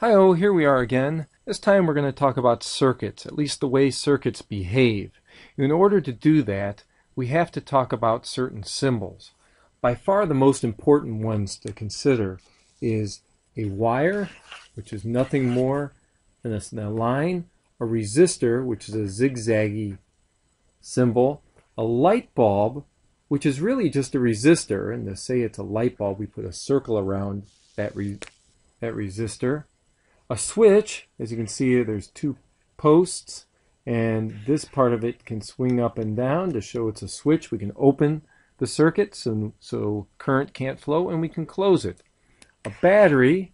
Hi-oh, here we are again. This time we're going to talk about circuits, at least the way circuits behave. In order to do that, we have to talk about certain symbols. By far the most important ones to consider is a wire, which is nothing more than a line, a resistor, which is a zigzaggy symbol, a light bulb, which is really just a resistor, and to say it's a light bulb, we put a circle around that resistor. A switch, as you can see, there's two posts, and this part of it can swing up and down to show it's a switch. We can open the circuit so current can't flow, and we can close it. A battery,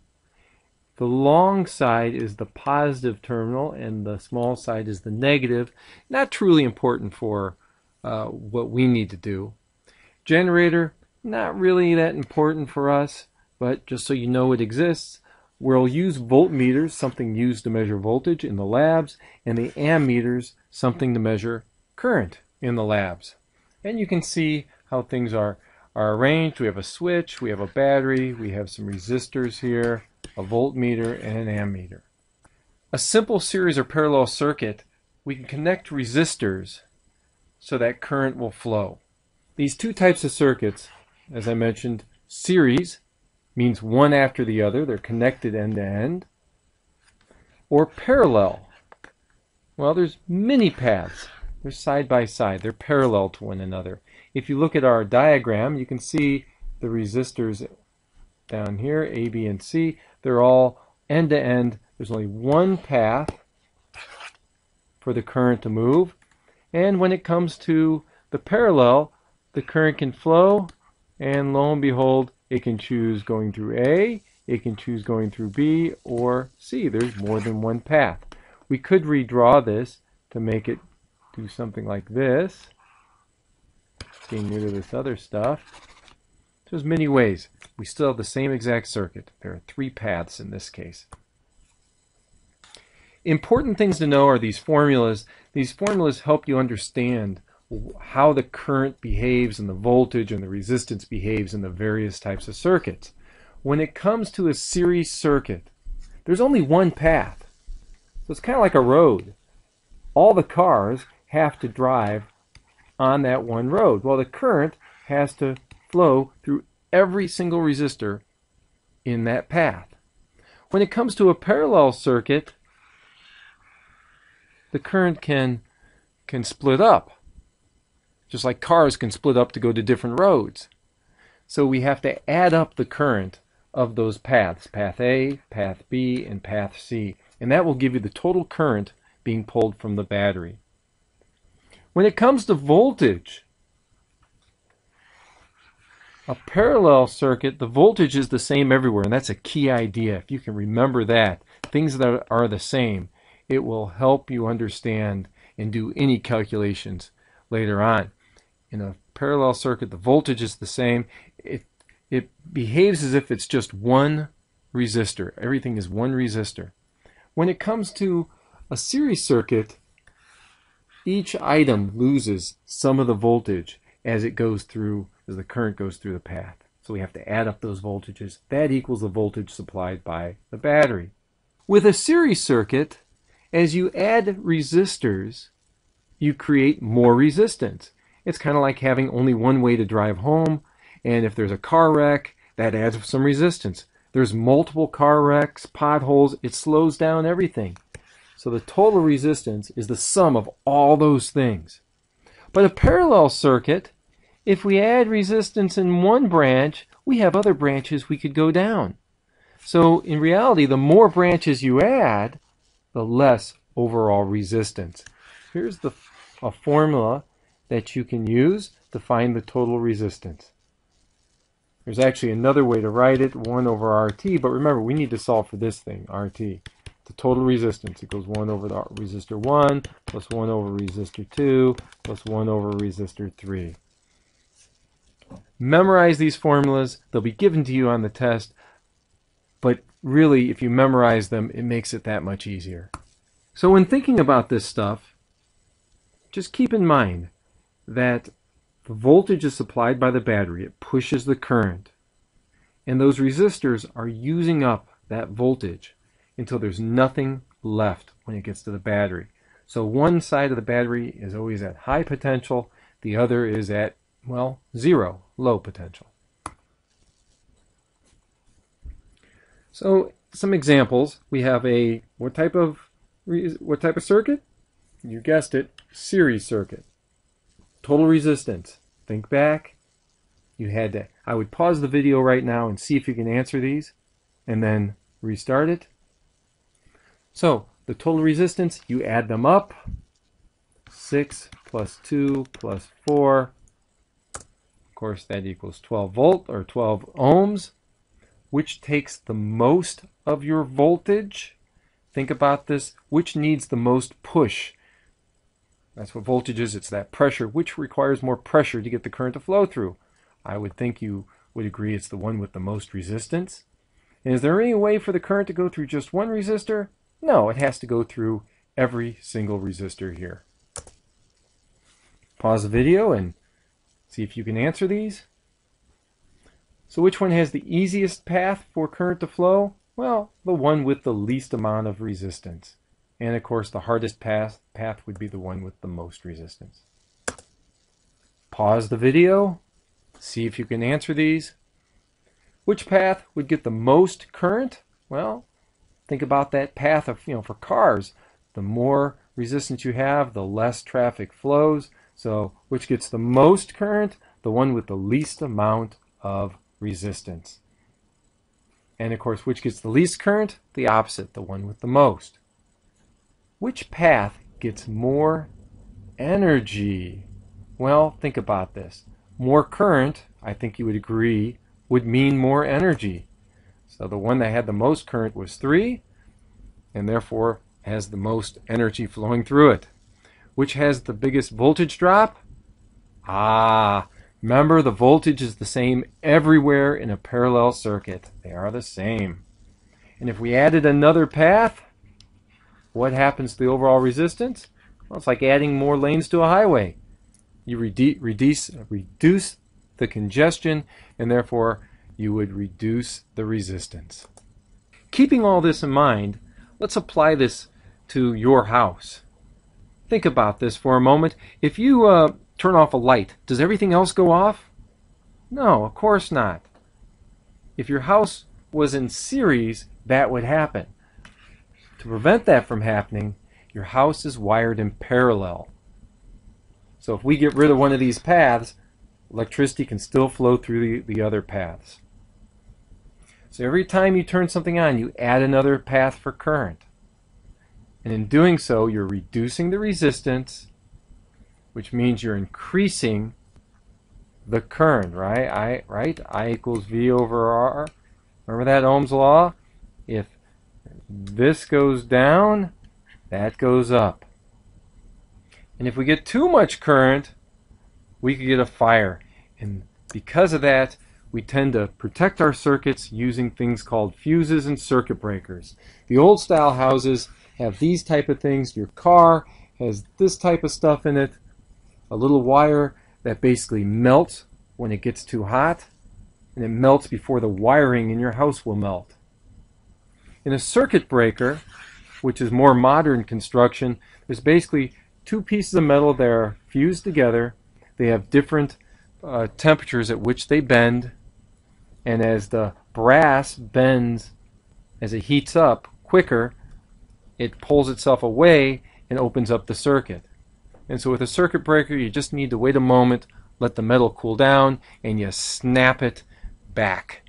the long side is the positive terminal, and the small side is the negative. Not truly important for what we need to do. Generator, not really that important for us, but just so you know it exists. We'll use voltmeters, something used to measure voltage in the labs, and the ammeters, something to measure current in the labs. And you can see how things are arranged. We have a switch, we have a battery, we have some resistors here, a voltmeter, and an ammeter. A simple series or parallel circuit, we can connect resistors so that current will flow. These two types of circuits, as I mentioned, series means one after the other, they're connected end to end, or parallel. Well, there's many paths. They're side by side. They're parallel to one another. If you look at our diagram, you can see the resistors down here, A, B, and C. They're all end to end. There's only one path for the current to move. And when it comes to the parallel, the current can flow, and lo and behold, it can choose going through A, it can choose going through B, or C. There's more than one path. We could redraw this to make it do something like this, getting rid of this other stuff. There's many ways. We still have the same exact circuit. There are three paths in this case. Important things to know are these formulas. These formulas help you understand how the current behaves and the voltage and the resistance behaves in the various types of circuits. When it comes to a series circuit, there's only one path. So it's kind of like a road. All the cars have to drive on that one road. Well, the current has to flow through every single resistor in that path. When it comes to a parallel circuit, the current can split up. Just like cars can split up to go to different roads. So we have to add up the current of those paths, path A, path B, and path C. And that will give you the total current being pulled from the battery. When it comes to voltage, a parallel circuit, the voltage is the same everywhere, and that's a key idea. If you can remember that, things that are the same, it will help you understand and do any calculations later on. In a parallel circuit, the voltage is the same. It behaves as if it's just one resistor. Everything is one resistor. When it comes to a series circuit, each item loses some of the voltage as the current goes through the path. So we have to add up those voltages. That equals the voltage supplied by the battery. With a series circuit, as you add resistors, you create more resistance. It's kind of like having only one way to drive home, and if there's a car wreck, that adds some resistance. There's multiple car wrecks, potholes, it slows down everything. So the total resistance is the sum of all those things. But a parallel circuit, if we add resistance in one branch, we have other branches we could go down. So in reality, the more branches you add, the less overall resistance. Here's a formula that you can use to find the total resistance. There's actually another way to write it, 1 over RT, but remember, we need to solve for this thing, RT. The total resistance, it goes 1 over the resistor 1, plus 1 over resistor 2, plus 1 over resistor 3. Memorize these formulas. They'll be given to you on the test, but really, if you memorize them, it makes it that much easier. So when thinking about this stuff, just keep in mind that the voltage is supplied by the battery. It pushes the current. And those resistors are using up that voltage. until there's nothing left when it gets to the battery. So one side of the battery is always at high potential, the other is at, well, zero, low potential. So some examples. We have a what type of circuit? You guessed it, series circuit. Total resistance. Think back. You had to. I would pause the video right now and see if you can answer these, and then restart it. So the total resistance, you add them up. 6 plus 2 plus 4. Of course, that equals 12 volt or 12 ohms. Which takes the most of your voltage? Think about this. Which needs the most push? That's what voltage is. It's that pressure. Which requires more pressure to get the current to flow through? I would think you would agree it's the one with the most resistance. And is there any way for the current to go through just one resistor? No, it has to go through every single resistor here. Pause the video and see if you can answer these. So which one has the easiest path for current to flow? Well, the one with the least amount of resistance. And of course, the hardest path would be the one with the most resistance. Pause the video. See if you can answer these. Which path would get the most current? Well, think about that path of, for cars. The more resistance you have, the less traffic flows. So which gets the most current? The one with the least amount of resistance. And of course, which gets the least current? The opposite, the one with the most. Which path gets more energy? Well, think about this. More current, I think you would agree, would mean more energy. So the one that had the most current was 3, and therefore has the most energy flowing through it. Which has the biggest voltage drop? Remember, the voltage is the same everywhere in a parallel circuit. They are the same. And if we added another path, what happens to the overall resistance? Well, it's like adding more lanes to a highway. You reduce the congestion, and therefore you would reduce the resistance. Keeping all this in mind, let's apply this to your house. Think about this for a moment. If you turn off a light, does everything else go off? No, of course not. If your house was in series, that would happen. To prevent that from happening, your house is wired in parallel. So if we get rid of one of these paths, electricity can still flow through the other paths. So every time you turn something on, you add another path for current. And in doing so, you're reducing the resistance, which means you're increasing the current, right? I equals V over R. Remember that Ohm's law? If this goes down, that goes up. And if we get too much current, we could get a fire. And because of that, we tend to protect our circuits using things called fuses and circuit breakers. The old style houses have these type of things. Your car has this type of stuff in it. A little wire that basically melts when it gets too hot, and it melts before the wiring in your house will melt. In a circuit breaker, which is more modern construction, there's basically two pieces of metal that are fused together. They have different temperatures at which they bend, and as the brass bends, as it heats up quicker, it pulls itself away and opens up the circuit. And so with a circuit breaker, you just need to wait a moment, let the metal cool down, and you snap it back.